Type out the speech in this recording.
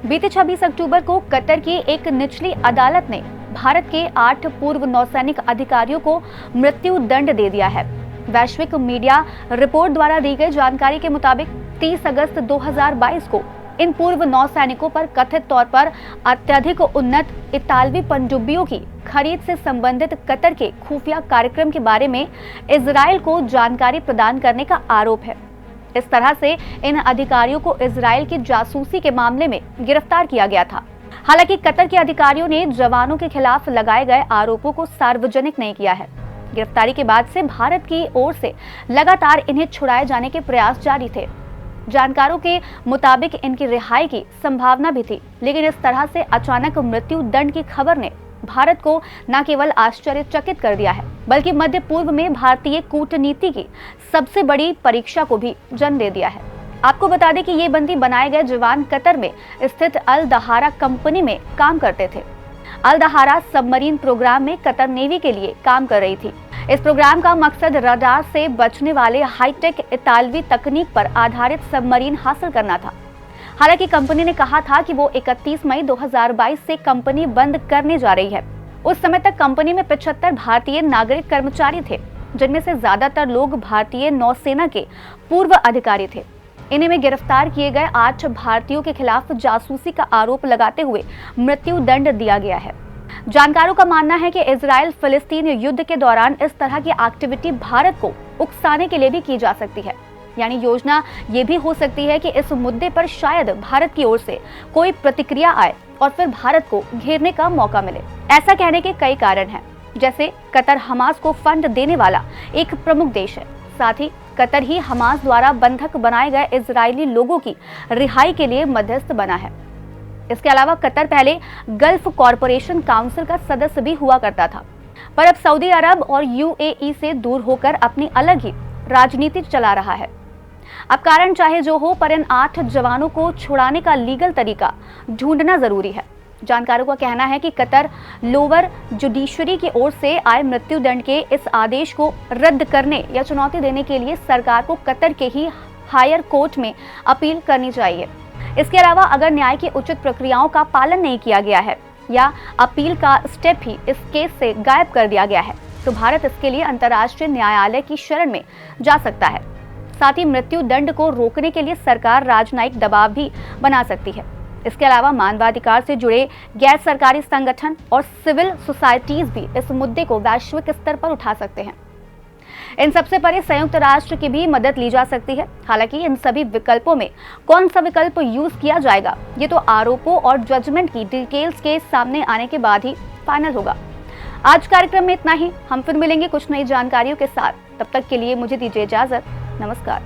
बीते 26 अक्टूबर को कतर की एक निचली अदालत ने भारत के 8 पूर्व नौसैनिक अधिकारियों को मृत्यु दंड दे दिया है। वैश्विक मीडिया रिपोर्ट द्वारा दी गई जानकारी के मुताबिक 30 अगस्त 2022 को इन पूर्व नौसैनिकों पर कथित तौर पर अत्यधिक उन्नत इतालवी पनडुब्बियों की खरीद से संबंधित कतर के खुफिया कार्यक्रम के बारे में इजराइल को जानकारी प्रदान करने का आरोप है। इस तरह से इन अधिकारियों को इजराइल की जासूसी के मामले में गिरफ्तार किया गया था। हालांकि कतर के अधिकारियों ने जवानों के खिलाफ लगाए गए आरोपों को सार्वजनिक नहीं किया है। गिरफ्तारी के बाद से भारत की ओर से लगातार इन्हें छुड़ाए जाने के प्रयास जारी थे। जानकारों के मुताबिक इनकी रिहाई की संभावना भी थी, लेकिन इस तरह से अचानक मृत्यु दंड की खबर ने भारत को न केवल आश्चर्यचकित कर दिया है, बल्कि मध्य पूर्व में भारतीय कूटनीति की सबसे बड़ी परीक्षा को भी जन्म दे दिया है। आपको बता दें कि ये बंदी बनाए गए जवान कतर में स्थित अल दहारा कंपनी में काम करते थे। अल दहारा सबमरीन प्रोग्राम में कतर नेवी के लिए काम कर रही थी। इस प्रोग्राम का मकसद रडार से बचने वाले हाईटेक इतालवी तकनीक पर आधारित सबमरीन हासिल करना था। हालांकि कंपनी ने कहा था कि वो 31 मई 2022 से कंपनी बंद करने जा रही है। उस समय तक कंपनी में 75 भारतीय नागरिक कर्मचारी थे, जिनमें से ज्यादातर लोग भारतीय नौसेना के पूर्व अधिकारी थे। इन्हें में गिरफ्तार किए गए 8 भारतीयों के खिलाफ जासूसी का आरोप लगाते हुए मृत्यु दंड दिया गया है। जानकारों का मानना है कि इजराइल फिलिस्तीन युद्ध के दौरान इस तरह की एक्टिविटी भारत को उकसाने के लिए भी की जा सकती है। यानी योजना ये भी हो सकती है कि इस मुद्दे पर शायद भारत की ओर से कोई प्रतिक्रिया आए और फिर भारत को घेरने का मौका मिले। ऐसा कहने के कई कारण हैं, जैसे कतर हमास को फंड देने वाला एक प्रमुख देश है। साथ ही कतर ही हमास द्वारा बंधक बनाए गए इजरायली लोगों की रिहाई के लिए मध्यस्थ बना है। इसके अलावा कतर पहले गल्फ कॉरपोरेशन काउंसिल का सदस्य भी हुआ करता था, पर अब सऊदी अरब और यूएई से दूर होकर अपनी अलग ही राजनीति चला रहा है। अब कारण चाहे जो हो, पर इन 8 जवानों को छुड़ाने का लीगल तरीका ढूंढना जरूरी है। जानकारों का कहना है कि कतर लोअर जुडिशरी की ओर से आए मृत्यु दंड के इस आदेश को रद्द करने या चुनौती देने के लिए सरकार को कतर के ही हायर कोर्ट में अपील करनी चाहिए। इसके अलावा अगर न्याय की उचित प्रक्रियाओं का पालन नहीं किया गया है या अपील का स्टेप ही इस केस से गायब कर दिया गया है, तो भारत इसके लिए अंतर्राष्ट्रीय न्यायालय की शरण में जा सकता है। साथ ही मृत्यु दंड को रोकने के लिए सरकार राजनयिक दबाव भी बना सकती है। इसके अलावा मानवाधिकार से जुड़े गैर सरकारी संगठन और सिविल सोसाइटीज भी इस मुद्दे को वैश्विक स्तर पर उठा सकते हैं। इन सबसे परे संयुक्त राष्ट्र की भी मदद ली जा सकती है। हालांकि इन सभी विकल्पों में कौन सा विकल्प यूज किया जाएगा, ये तो आरोपों और जजमेंट की डिटेल्स के सामने आने के बाद ही फाइनल होगा। आज कार्यक्रम में इतना ही। हम फिर मिलेंगे कुछ नई जानकारियों के साथ। तब तक के लिए मुझे दीजिए इजाजत। नमस्कार।